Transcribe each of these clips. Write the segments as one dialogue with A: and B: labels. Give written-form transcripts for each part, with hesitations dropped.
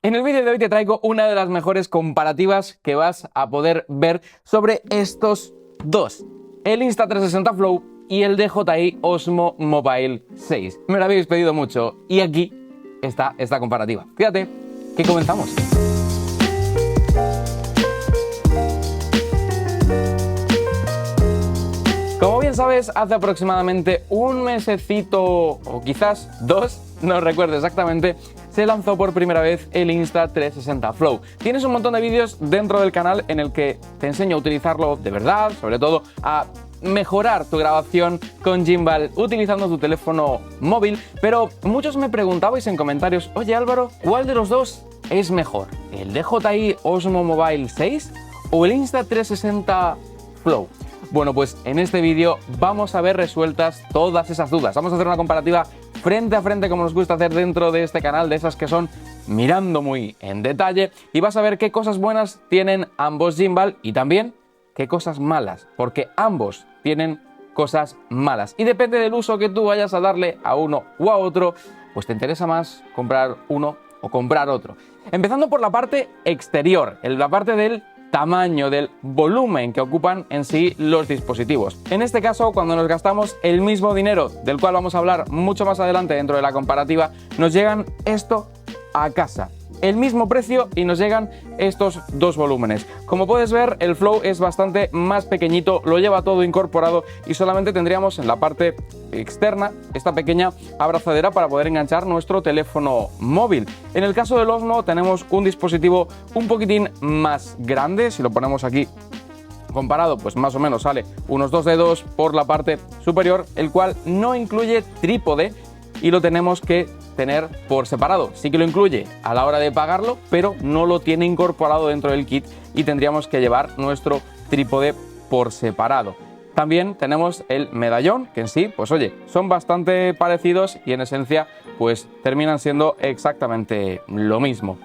A: En el vídeo de hoy te traigo una de las mejores comparativas que vas a poder ver sobre estos dos, el Insta360 Flow y el DJI Osmo Mobile 6. Me lo habéis pedido mucho y aquí está esta comparativa. Fíjate que comenzamos. Como bien sabes, hace aproximadamente un mesecito o quizás dos, no recuerdo exactamente, se lanzó por primera vez el Insta360 Flow. Tienes un montón de vídeos dentro del canal en el que te enseño a utilizarlo de verdad, sobre todo a mejorar tu grabación con gimbal utilizando tu teléfono móvil, pero muchos me preguntabais en comentarios: oye Álvaro, ¿cuál de los dos es mejor? ¿El DJI Osmo Mobile 6 o el Insta360 Flow? Bueno, pues en este vídeo vamos a ver resueltas todas esas dudas. Vamos a hacer una comparativa frente a frente, como nos gusta hacer dentro de este canal, de esas que son mirando muy en detalle, y vas a ver qué cosas buenas tienen ambos gimbal y también qué cosas malas, porque ambos tienen cosas malas y depende del uso que tú vayas a darle a uno o a otro, pues te interesa más comprar uno o comprar otro. Empezando por la parte exterior, la parte del tamaño, del volumen que ocupan en sí los dispositivos. En este caso, cuando nos gastamos el mismo dinero, del cual vamos a hablar mucho más adelante dentro de la comparativa, nos llegan esto a casa. El mismo precio y nos llegan estos dos volúmenes. Como puedes ver, el Flow es bastante más pequeñito, lo lleva todo incorporado y solamente tendríamos en la parte externa esta pequeña abrazadera para poder enganchar nuestro teléfono móvil. En el caso del Osmo tenemos un dispositivo un poquitín más grande. Si lo ponemos aquí comparado, pues más o menos sale unos 2 dedos por la parte superior, el cual no incluye trípode y lo tenemos que tener por separado. Sí que lo incluye a la hora de pagarlo, pero no lo tiene incorporado dentro del kit y tendríamos que llevar nuestro trípode por separado. También tenemos el medallón, que en sí, pues oye, son bastante parecidos y en esencia pues terminan siendo exactamente lo mismo.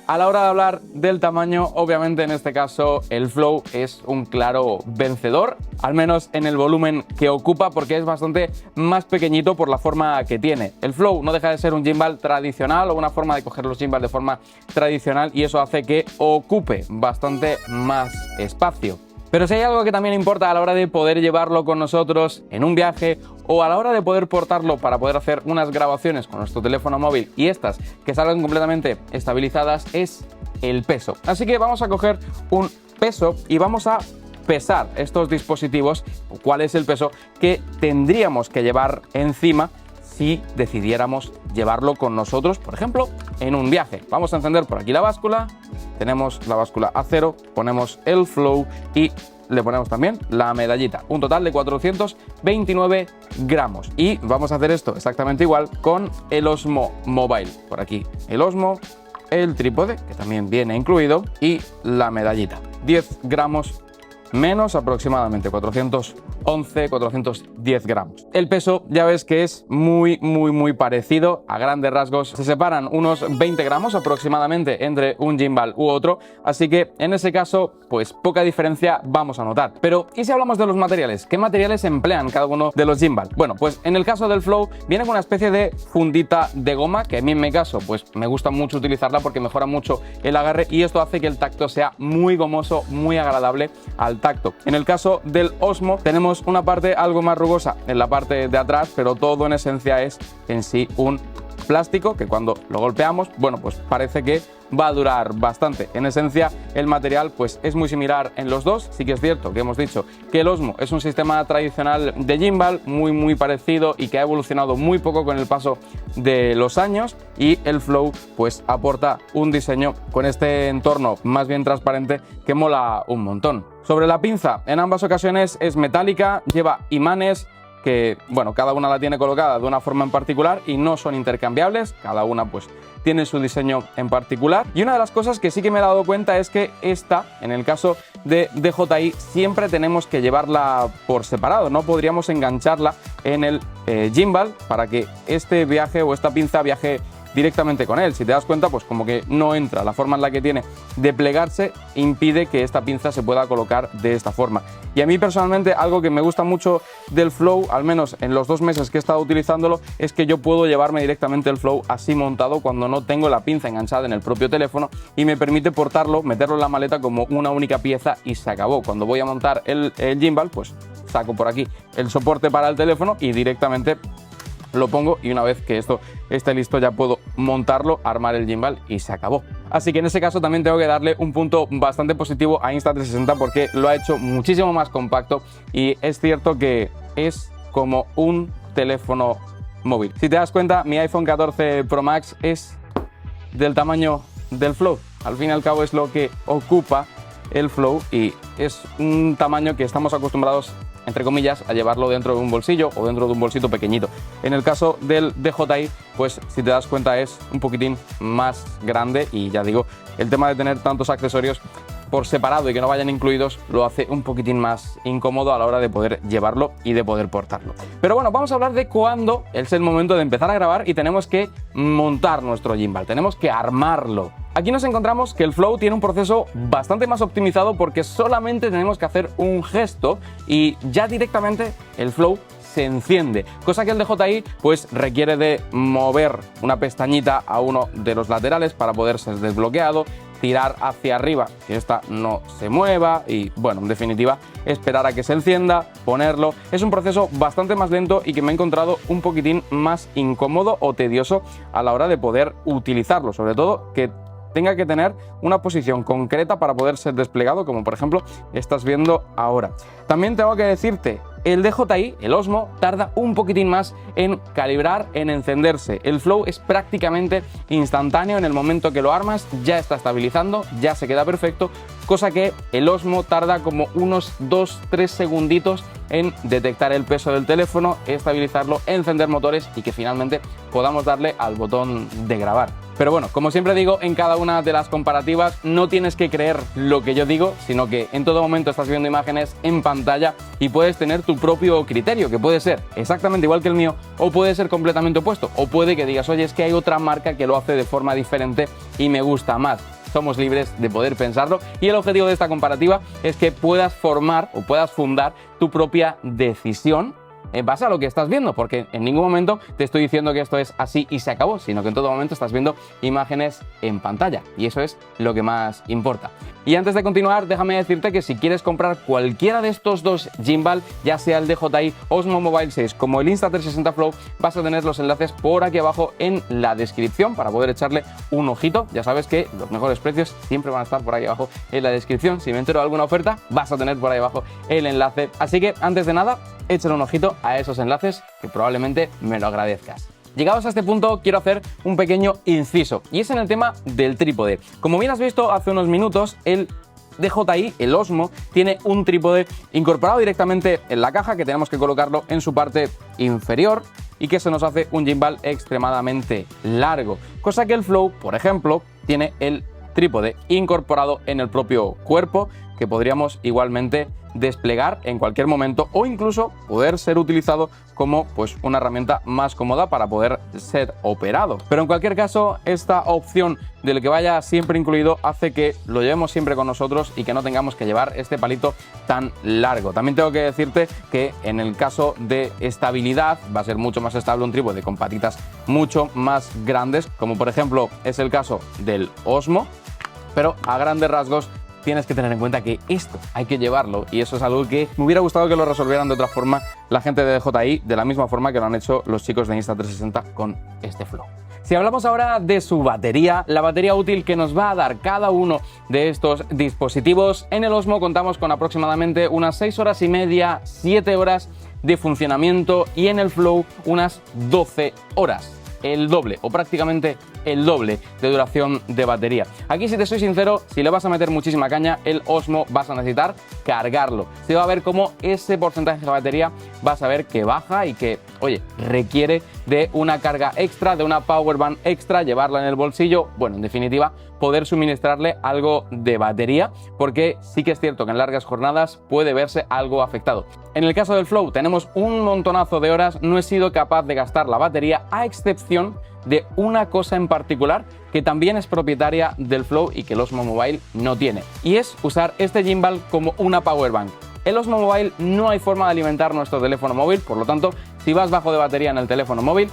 A: A la hora de hablar del tamaño, obviamente en este caso el Flow es un claro vencedor, al menos en el volumen que ocupa, porque es bastante más pequeñito por la forma que tiene. El Flow no deja de ser un gimbal tradicional o una forma de coger los gimbals de forma tradicional y eso hace que ocupe bastante más espacio. Pero si hay algo que también importa a la hora de poder llevarlo con nosotros en un viaje o a la hora de poder portarlo para poder hacer unas grabaciones con nuestro teléfono móvil y estas que salgan completamente estabilizadas, es el peso. Así que vamos a coger un peso y vamos a pesar estos dispositivos, cuál es el peso que tendríamos que llevar encima si decidiéramos llevarlo con nosotros, por ejemplo, en un viaje. Vamos a encender por aquí la báscula, tenemos la báscula a 0, ponemos el Flow y le ponemos también la medallita, un total de 429 gramos. Y vamos a hacer esto exactamente igual con el Osmo Mobile. Por aquí el Osmo, el trípode, que también viene incluido, y la medallita. 10 gramos menos, aproximadamente 411, 410 gramos. El peso ya ves que es muy parecido, a grandes rasgos se separan unos 20 gramos aproximadamente entre un gimbal u otro, así que en ese caso pues poca diferencia vamos a notar. Pero ¿y si hablamos de los materiales? ¿Qué materiales emplean cada uno de los gimbal? Bueno, pues en el caso del Flow viene con una especie de fundita de goma, que a mí en mi caso pues me gusta mucho utilizarla porque mejora mucho el agarre y esto hace que el tacto sea muy gomoso, muy agradable al tacto. En el caso del Osmo tenemos una parte algo más rugosa en la parte de atrás, pero todo en esencia es en sí un plástico que cuando lo golpeamos, bueno, pues parece que va a durar bastante. En esencia el material pues es muy similar en los dos. Sí que es cierto que hemos dicho que el Osmo es un sistema tradicional de gimbal muy parecido y que ha evolucionado muy poco con el paso de los años, y el Flow pues aporta un diseño con este entorno más bien transparente que mola un montón. Sobre la pinza, en ambas ocasiones es metálica, lleva imanes que, bueno, cada una la tiene colocada de una forma en particular y no son intercambiables, cada una pues tiene su diseño en particular. Y una de las cosas que sí que me he dado cuenta es que esta, en el caso de DJI, siempre tenemos que llevarla por separado, no podríamos engancharla en el gimbal para que este viaje o esta pinza viaje directamente con él. Si te das cuenta, pues como que no entra. La forma en la que tiene de plegarse impide que esta pinza se pueda colocar de esta forma. Y a mí personalmente algo que me gusta mucho del Flow, al menos en los 2 meses que he estado utilizándolo, es que yo puedo llevarme directamente el Flow así montado cuando no tengo la pinza enganchada en el propio teléfono, y me permite portarlo, meterlo en la maleta como una única pieza y se acabó. Cuando voy a montar el gimbal, pues saco por aquí el soporte para el teléfono y directamente lo pongo, y una vez que esto esté listo ya puedo montarlo, armar el gimbal y se acabó. Así que en ese caso también tengo que darle un punto bastante positivo a Insta360 porque lo ha hecho muchísimo más compacto y es cierto que es como un teléfono móvil. Si te das cuenta, mi iPhone 14 Pro Max es del tamaño del Flow. Al fin y al cabo es lo que ocupa el Flow y es un tamaño que estamos acostumbrados, entre comillas, a llevarlo dentro de un bolsillo o dentro de un bolsito pequeñito. En el caso del DJI, pues si te das cuenta es un poquitín más grande, y ya digo, el tema de tener tantos accesorios por separado y que no vayan incluidos lo hace un poquitín más incómodo a la hora de poder llevarlo y de poder portarlo. Pero bueno, vamos a hablar de cuándo es el momento de empezar a grabar y tenemos que montar nuestro gimbal, tenemos que armarlo. Aquí nos encontramos que el Flow tiene un proceso bastante más optimizado porque solamente tenemos que hacer un gesto y ya directamente el Flow se enciende, cosa que el DJI pues requiere de mover una pestañita a uno de los laterales para poder ser desbloqueado, tirar hacia arriba que esta no se mueva y, bueno, en definitiva, esperar a que se encienda, ponerlo. Es un proceso bastante más lento y que me he encontrado un poquitín más incómodo o tedioso a la hora de poder utilizarlo, sobre todo que tenga que tener una posición concreta para poder ser desplegado, como por ejemplo estás viendo ahora. También tengo que decirte, el DJI, el Osmo, tarda un poquitín más en calibrar, en encenderse. El Flow es prácticamente instantáneo, en el momento que lo armas ya está estabilizando, ya se queda perfecto, cosa que el Osmo tarda como unos 2-3 segunditos en detectar el peso del teléfono, estabilizarlo, encender motores y que finalmente podamos darle al botón de grabar. Pero bueno, como siempre digo, en cada una de las comparativas no tienes que creer lo que yo digo, sino que en todo momento estás viendo imágenes en pantalla y puedes tener tu propio criterio, que puede ser exactamente igual que el mío o puede ser completamente opuesto, o puede que digas, oye, es que hay otra marca que lo hace de forma diferente y me gusta más. Somos libres de poder pensarlo y el objetivo de esta comparativa es que puedas formar o puedas fundar tu propia decisión en base a lo que estás viendo, porque en ningún momento te estoy diciendo que esto es así y se acabó, sino que en todo momento estás viendo imágenes en pantalla y eso es lo que más importa. Y antes de continuar, déjame decirte que si quieres comprar cualquiera de estos dos gimbal, ya sea el DJI Osmo Mobile 6 como el Insta360 Flow, vas a tener los enlaces por aquí abajo en la descripción para poder echarle un ojito. Ya sabes que los mejores precios siempre van a estar por ahí abajo en la descripción. Si me entero de alguna oferta, vas a tener por ahí abajo el enlace. Así que antes de nada, échale un ojito a esos enlaces que probablemente me lo agradezcas. Llegados a este punto, quiero hacer un pequeño inciso, y es en el tema del trípode. Como bien has visto hace unos minutos, el DJI, el Osmo, tiene un trípode incorporado directamente en la caja que tenemos que colocarlo en su parte inferior y que se nos hace un gimbal extremadamente largo, cosa que el Flow, por ejemplo, tiene el trípode incorporado en el propio cuerpo que podríamos igualmente desplegar en cualquier momento o incluso poder ser utilizado como pues una herramienta más cómoda para poder ser operado. Pero en cualquier caso, esta opción del que vaya siempre incluido hace que lo llevemos siempre con nosotros y que no tengamos que llevar este palito tan largo. También tengo que decirte que en el caso de estabilidad va a ser mucho más estable un trípode con patitas mucho más grandes, como por ejemplo es el caso del Osmo, pero a grandes rasgos tienes que tener en cuenta que esto hay que llevarlo y eso es algo que me hubiera gustado que lo resolvieran de otra forma la gente de DJI, de la misma forma que lo han hecho los chicos de Insta360 con este Flow. Si hablamos ahora de su batería, la batería útil que nos va a dar cada uno de estos dispositivos, en el Osmo contamos con aproximadamente unas 6 horas y media, 7 horas de funcionamiento y en el Flow unas 12 horas. El doble o prácticamente el doble de duración de batería. Aquí, si te soy sincero, si le vas a meter muchísima caña, el Osmo vas a necesitar cargarlo. Se va a ver cómo ese porcentaje de batería vas a ver que baja y que, oye, requiere de una carga extra, de una power bank extra, llevarla en el bolsillo, bueno, en definitiva, poder suministrarle algo de batería, porque sí que es cierto que en largas jornadas puede verse algo afectado. En el caso del Flow tenemos un montonazo de horas, no he sido capaz de gastar la batería a excepción de una cosa en particular que también es propietaria del Flow y que el Osmo Mobile no tiene, y es usar este gimbal como una power bank. En el Osmo Mobile no hay forma de alimentar nuestro teléfono móvil, por lo tanto, si vas bajo de batería en el teléfono móvil,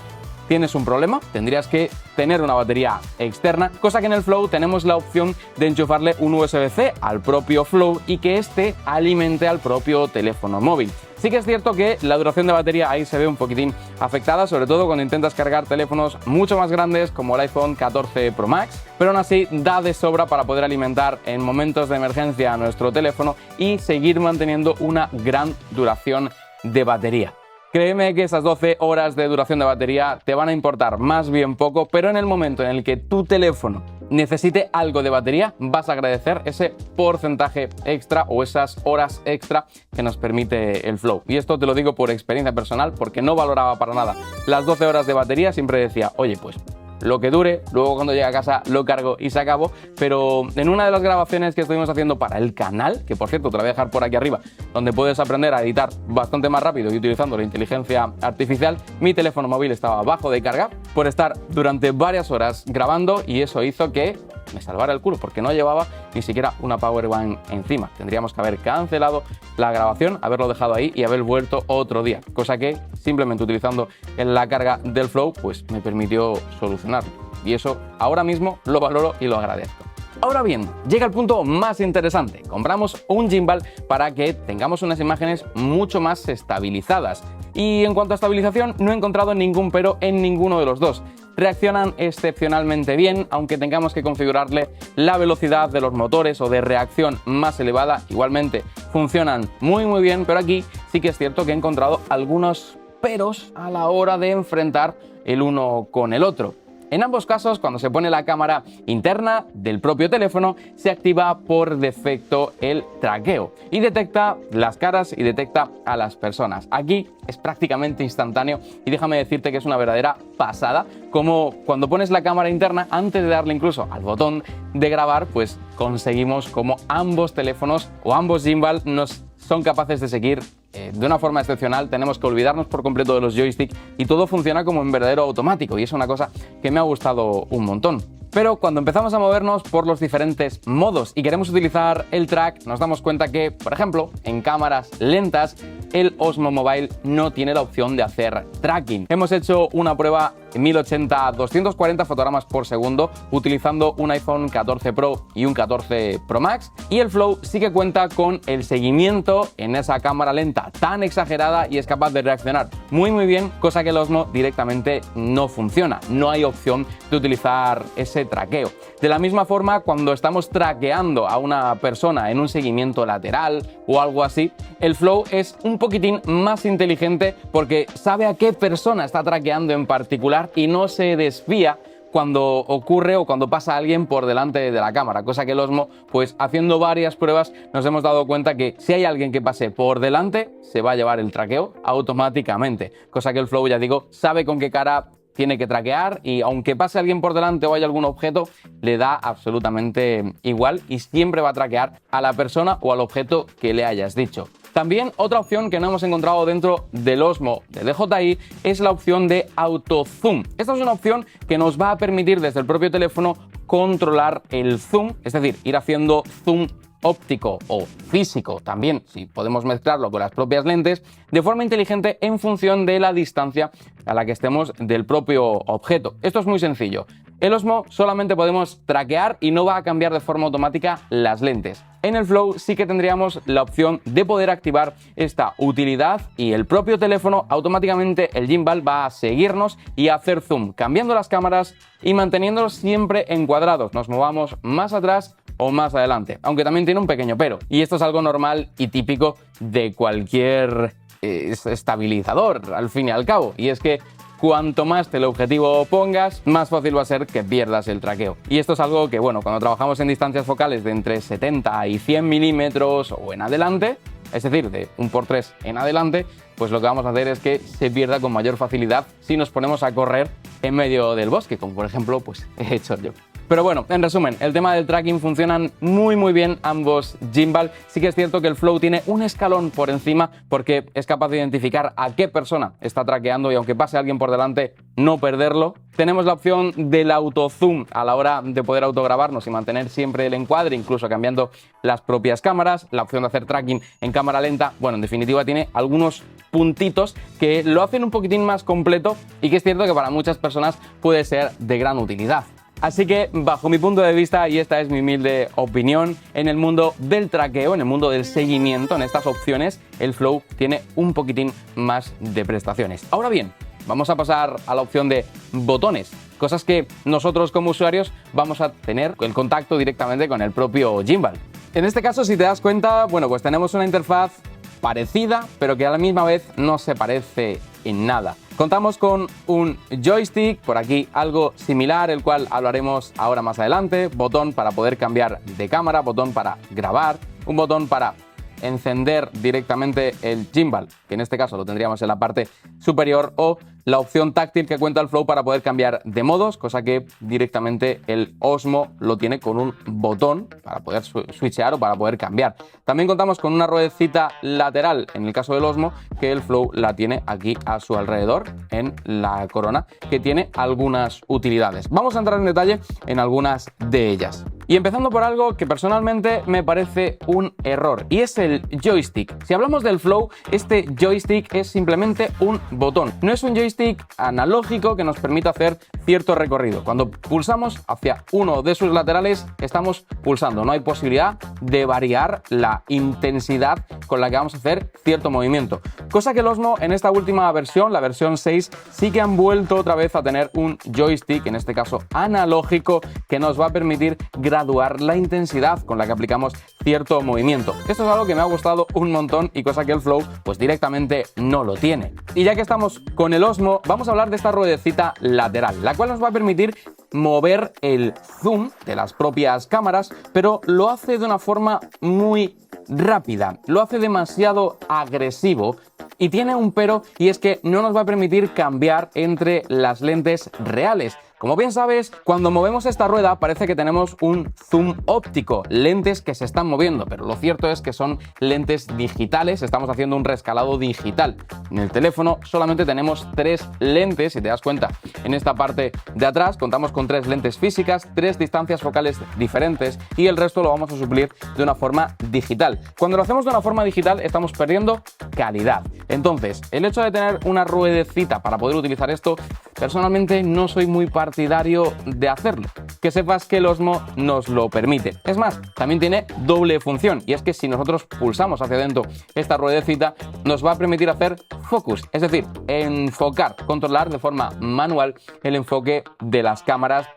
A: tienes un problema, tendrías que tener una batería externa, cosa que en el Flow tenemos la opción de enchufarle un USB-C al propio Flow y que este alimente al propio teléfono móvil. Sí que es cierto que la duración de batería ahí se ve un poquitín afectada, sobre todo cuando intentas cargar teléfonos mucho más grandes como el iPhone 14 Pro Max, pero aún así da de sobra para poder alimentar en momentos de emergencia a nuestro teléfono y seguir manteniendo una gran duración de batería. Créeme que esas 12 horas de duración de batería te van a importar más bien poco, pero en el momento en el que tu teléfono necesite algo de batería, vas a agradecer ese porcentaje extra o esas horas extra que nos permite el Flow. Y esto te lo digo por experiencia personal, porque no valoraba para nada las 12 horas de batería, siempre decía, oye, pues lo que dure, luego cuando llegue a casa lo cargo y se acabó. Pero en una de las grabaciones que estuvimos haciendo para el canal, que por cierto te la voy a dejar por aquí arriba, donde puedes aprender a editar bastante más rápido y utilizando la inteligencia artificial, mi teléfono móvil estaba bajo de carga por estar durante varias horas grabando, y eso hizo que me salvara el culo, porque no llevaba ni siquiera una power bank encima. Tendríamos que haber cancelado la grabación, haberlo dejado ahí y haber vuelto otro día, cosa que simplemente utilizando la carga del Flow pues me permitió solucionarlo, y eso ahora mismo lo valoro y lo agradezco. Ahora bien, llega el punto más interesante. Compramos un gimbal para que tengamos unas imágenes mucho más estabilizadas. Y en cuanto a estabilización, no he encontrado ningún pero en ninguno de los dos. Reaccionan excepcionalmente bien, aunque tengamos que configurarle la velocidad de los motores o de reacción más elevada. Igualmente funcionan muy bien, pero aquí sí que es cierto que he encontrado algunos peros a la hora de enfrentar el uno con el otro. En ambos casos, cuando se pone la cámara interna del propio teléfono, se activa por defecto el traqueo y detecta las caras y detecta a las personas. Aquí es prácticamente instantáneo y déjame decirte que es una verdadera pasada, como cuando pones la cámara interna, antes de darle incluso al botón de grabar, pues conseguimos como ambos teléfonos o ambos gimbal nos son capaces de seguir de una forma excepcional. Tenemos que olvidarnos por completo de los joysticks y todo funciona como en verdadero automático, y es una cosa que me ha gustado un montón. Pero cuando empezamos a movernos por los diferentes modos y queremos utilizar el track, nos damos cuenta que, por ejemplo, en cámaras lentas, el Osmo Mobile no tiene la opción de hacer tracking. Hemos hecho una prueba en 1080 a 240 fotogramas por segundo utilizando un iPhone 14 Pro y un 14 Pro Max, y el Flow sí que cuenta con el seguimiento en esa cámara lenta tan exagerada y es capaz de reaccionar muy bien, cosa que el Osmo directamente no funciona. No hay opción de utilizar ese traqueo. De la misma forma, cuando estamos traqueando a una persona en un seguimiento lateral o algo así, el Flow es un poquitín más inteligente porque sabe a qué persona está traqueando en particular y no se desvía cuando ocurre o cuando pasa alguien por delante de la cámara, cosa que el Osmo, pues haciendo varias pruebas, nos hemos dado cuenta que si hay alguien que pase por delante, se va a llevar el traqueo automáticamente, cosa que el Flow, ya digo, sabe con qué cara tiene que traquear, y aunque pase alguien por delante o haya algún objeto, le da absolutamente igual y siempre va a traquear a la persona o al objeto que le hayas dicho. También otra opción que no hemos encontrado dentro del Osmo de DJI es la opción de auto zoom. Esta es una opción que nos va a permitir desde el propio teléfono controlar el zoom, es decir, ir haciendo zoom óptico o físico también, si podemos mezclarlo con las propias lentes, de forma inteligente en función de la distancia a la que estemos del propio objeto. Esto es muy sencillo. El Osmo solamente podemos traquear y no va a cambiar de forma automática las lentes. En el Flow sí que tendríamos la opción de poder activar esta utilidad y el propio teléfono automáticamente, el gimbal va a seguirnos y a hacer zoom, cambiando las cámaras y manteniéndolos siempre encuadrados, nos movamos más atrás o más adelante, aunque también tiene un pequeño pero, y esto es algo normal y típico de cualquier estabilizador al fin y al cabo, y es que cuanto más teleobjetivo pongas, más fácil va a ser que pierdas el traqueo. Y esto es algo que, bueno, cuando trabajamos en distancias focales de entre 70 y 100 milímetros o en adelante, es decir, de 1x3 en adelante, pues lo que vamos a hacer es que se pierda con mayor facilidad si nos ponemos a correr en medio del bosque, como por ejemplo pues he hecho yo. Pero bueno, en resumen, el tema del tracking funcionan muy bien ambos gimbal. Sí que es cierto que el Flow tiene un escalón por encima porque es capaz de identificar a qué persona está traqueando y aunque pase alguien por delante, no perderlo. Tenemos la opción del auto zoom a la hora de poder autograbarnos y mantener siempre el encuadre, incluso cambiando las propias cámaras. La opción de hacer tracking en cámara lenta, bueno, en definitiva tiene algunos puntitos que lo hacen un poquitín más completo y que es cierto que para muchas personas puede ser de gran utilidad. Así que, bajo mi punto de vista, y esta es mi humilde opinión, en el mundo del traqueo, en el mundo del seguimiento, en estas opciones, el Flow tiene un poquitín más de prestaciones. Ahora bien, vamos a pasar a la opción de botones, cosas que nosotros como usuarios vamos a tener el contacto directamente con el propio gimbal. En este caso, si te das cuenta, bueno, pues tenemos una interfaz parecida, pero que a la misma vez no se parece en nada. Contamos con un joystick, por aquí algo similar, el cual hablaremos ahora más adelante, botón para poder cambiar de cámara, botón para grabar, un botón para encender directamente el gimbal, que en este caso lo tendríamos en la parte superior, o la opción táctil que cuenta el Flow para poder cambiar de modos, cosa que directamente el Osmo lo tiene con un botón para poder switchear o para poder cambiar. También contamos con una ruedecita lateral en el caso del Osmo, que el Flow la tiene aquí a su alrededor en la corona, que tiene algunas utilidades. Vamos a entrar en detalle en algunas de ellas. Y empezando por algo que personalmente me parece un error, y es el joystick. Si hablamos del Flow, este joystick es simplemente un botón. No es un joystick analógico que nos permite hacer cierto recorrido. Cuando pulsamos hacia uno de sus laterales, estamos pulsando. No hay posibilidad de variar la intensidad con la que vamos a hacer cierto movimiento. Cosa que el Osmo en esta última versión, la versión 6, sí que han vuelto otra vez a tener un joystick, en este caso analógico, que nos va a permitir graduar la intensidad con la que aplicamos cierto movimiento. Esto es algo que me ha gustado un montón y cosa que el Flow pues directamente no lo tiene. Y ya que estamos con el Osmo, vamos a hablar de esta ruedecita lateral, la cual nos va a permitir mover el zoom de las propias cámaras, pero lo hace de una forma muy rápida, lo hace demasiado agresivo y tiene un pero, y es que no nos va a permitir cambiar entre las lentes reales. Como bien sabes, cuando movemos esta rueda parece que tenemos un zoom óptico, lentes que se están moviendo, pero lo cierto es que son lentes digitales, estamos haciendo un rescalado digital. En el teléfono solamente tenemos 3 lentes, si te das cuenta, en esta parte de atrás contamos con 3 lentes físicas, 3 distancias focales diferentes y el resto lo vamos a suplir de una forma digital. Cuando lo hacemos de una forma digital estamos perdiendo calidad. Entonces, el hecho de tener una ruedecita para poder utilizar esto, personalmente no soy muy partidario de hacerlo. Que sepas que el Osmo nos lo permite. Es más, también tiene doble función, y es que si nosotros pulsamos hacia adentro esta ruedecita, nos va a permitir hacer focus, es decir, enfocar, controlar de forma manual el enfoque de las cámaras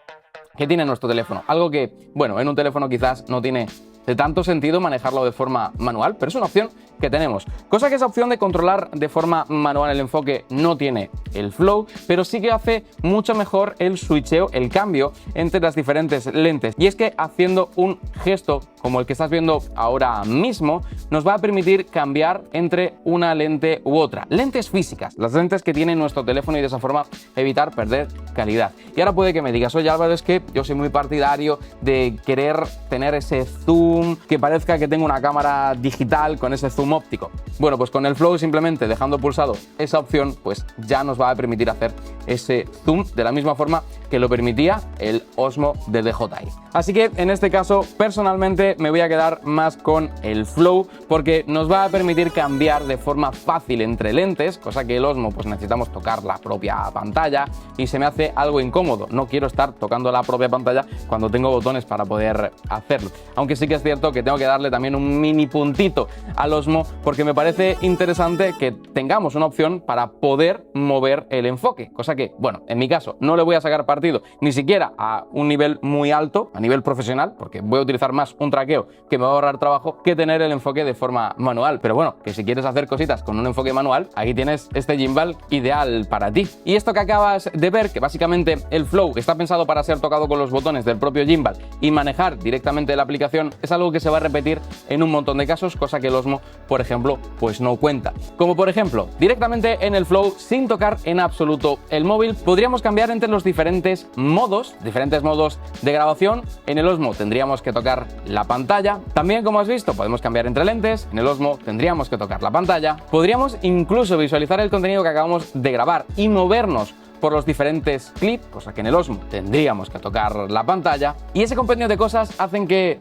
A: que tiene nuestro teléfono. Algo que, bueno, en un teléfono quizás no tiene de tanto sentido manejarlo de forma manual, pero es una opción que tenemos. Cosa que esa opción de controlar de forma manual el enfoque no tiene el Flow, pero sí que hace mucho mejor el switcheo, el cambio entre las diferentes lentes. Y es que haciendo un gesto como el que estás viendo ahora mismo, nos va a permitir cambiar entre una lente u otra. Lentes físicas, las lentes que tiene nuestro teléfono, y de esa forma evitar perder calidad. Y ahora puede que me digas, oye Álvaro, es que yo soy muy partidario de querer tener ese zoom, que parezca que tengo una cámara digital con ese zoom óptico. Bueno, pues con el Flow, simplemente dejando pulsado esa opción, pues ya nos va a permitir hacer ese zoom de la misma forma que lo permitía el Osmo de DJI. Así que en este caso, personalmente me voy a quedar más con el Flow, porque nos va a permitir cambiar de forma fácil entre lentes, cosa que el Osmo pues necesitamos tocar la propia pantalla y se me hace algo incómodo. No quiero estar tocando la propia pantalla cuando tengo botones para poder hacerlo. Aunque sí que es cierto que tengo que darle también un mini puntito al Osmo, porque me parece interesante que tengamos una opción para poder mover el enfoque, cosa que, bueno, en mi caso no le voy a sacar partido ni siquiera a un nivel muy alto, a nivel profesional, porque voy a utilizar más un traqueo que me va a ahorrar trabajo que tener el enfoque de forma manual. Pero bueno, que si quieres hacer cositas con un enfoque manual, aquí tienes este gimbal ideal para ti. Y esto que acabas de ver, que básicamente el Flow está pensado para ser tocado con los botones del propio gimbal y manejar directamente la aplicación, es es algo que se va a repetir en un montón de casos, cosa que el Osmo, por ejemplo, pues no cuenta. Como por ejemplo, directamente en el Flow, sin tocar en absoluto el móvil, podríamos cambiar entre los diferentes modos de grabación. En el Osmo tendríamos que tocar la pantalla. También, como has visto, podemos cambiar entre lentes. En el Osmo tendríamos que tocar la pantalla. Podríamos incluso visualizar el contenido que acabamos de grabar y movernos por los diferentes clips, cosa que en el Osmo tendríamos que tocar la pantalla. Y ese compendio de cosas hacen que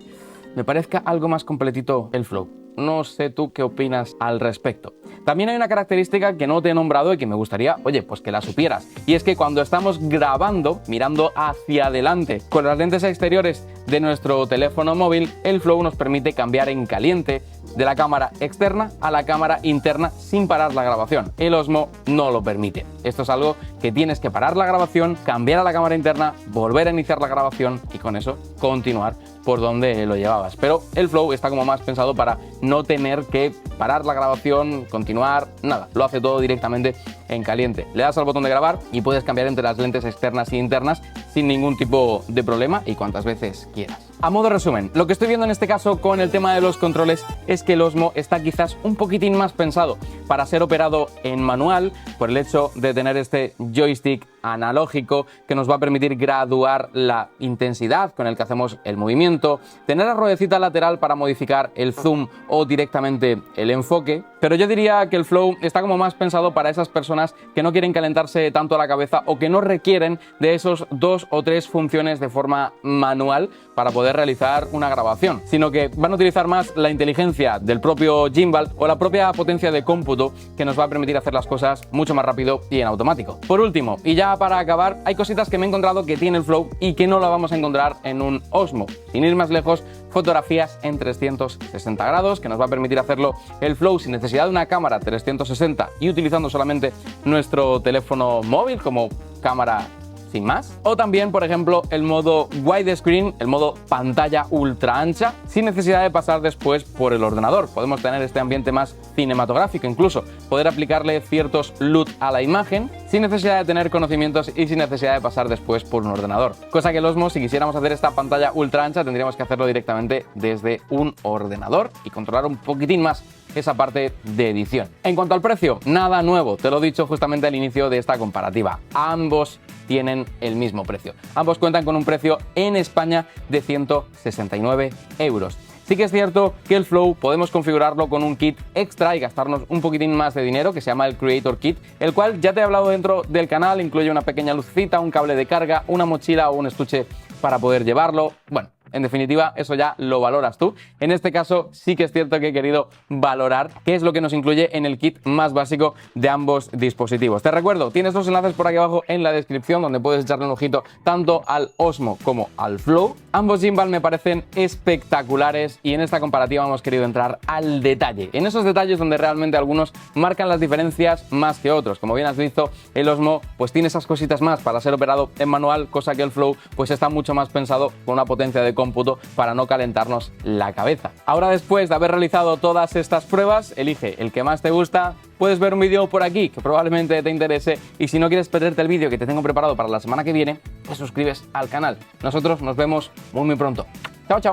A: me parezca algo más completito el Flow. No sé tú qué opinas al respecto. También hay una característica que no te he nombrado y que me gustaría, oye, pues que la supieras. Y es que cuando estamos grabando, mirando hacia adelante con las lentes exteriores de nuestro teléfono móvil, el Flow nos permite cambiar en caliente de la cámara externa a la cámara interna sin parar la grabación. El Osmo no lo permite. Esto es algo que tienes que parar la grabación, cambiar a la cámara interna, volver a iniciar la grabación y con eso continuar por donde lo llevabas. Pero el Flow está como más pensado para no tener que parar la grabación, continuar, nada. Lo hace todo directamente en caliente. Le das al botón de grabar y puedes cambiar entre las lentes externas e internas sin ningún tipo de problema y cuantas veces quieras. A modo resumen, lo que estoy viendo en este caso con el tema de los controles es que el Osmo está quizás un poquitín más pensado para ser operado en manual por el hecho de tener este joystick analógico que nos va a permitir graduar la intensidad con el que hacemos el movimiento, tener la ruedecita lateral para modificar el zoom o directamente el enfoque, pero yo diría que el Flow está como más pensado para esas personas que no quieren calentarse tanto la cabeza o que no requieren de esos 2 o 3 funciones de forma manual para poder realizar una grabación, sino que van a utilizar más la inteligencia del propio gimbal o la propia potencia de cómputo que nos va a permitir hacer las cosas mucho más rápido y en automático. Por último, y ya para acabar, hay cositas que me he encontrado que tiene el Flow y que no la vamos a encontrar en un Osmo. Sin ir más lejos, fotografías en 360 grados, que nos va a permitir hacerlo el Flow sin necesidad de una cámara 360 y utilizando solamente nuestro teléfono móvil como cámara sin más. O también, por ejemplo, el modo widescreen, el modo pantalla ultra ancha, sin necesidad de pasar después por el ordenador. Podemos tener este ambiente más cinematográfico, incluso poder aplicarle ciertos LUT a la imagen sin necesidad de tener conocimientos y sin necesidad de pasar después por un ordenador. Cosa que el Osmo, si quisiéramos hacer esta pantalla ultra ancha, tendríamos que hacerlo directamente desde un ordenador y controlar un poquitín más esa parte de edición. En cuanto al precio, nada nuevo, te lo he dicho justamente al inicio de esta comparativa. Ambos tienen el mismo precio. Ambos cuentan con un precio en España de 169 euros. Sí que es cierto que el Flow podemos configurarlo con un kit extra y gastarnos un poquitín más de dinero que se llama el Creator Kit, el cual ya te he hablado dentro del canal, incluye una pequeña lucecita, un cable de carga, una mochila o un estuche para poder llevarlo. Bueno, en definitiva, eso ya lo valoras tú. En este caso, sí que es cierto que he querido valorar qué es lo que nos incluye en el kit más básico de ambos dispositivos. Te recuerdo, tienes los enlaces por aquí abajo en la descripción donde puedes echarle un ojito tanto al Osmo como al Flow. Ambos gimbal me parecen espectaculares y en esta comparativa hemos querido entrar al detalle. En esos detalles donde realmente algunos marcan las diferencias más que otros. Como bien has visto, el Osmo pues tiene esas cositas más para ser operado en manual, cosa que el Flow pues está mucho más pensado con una potencia de cómputo para no calentarnos la cabeza. Ahora, después de haber realizado todas estas pruebas, elige el que más te gusta. Puedes ver un vídeo por aquí que probablemente te interese y si no quieres perderte el vídeo que te tengo preparado para la semana que viene, te suscribes al canal. Nosotros nos vemos muy pronto. Chao, chao.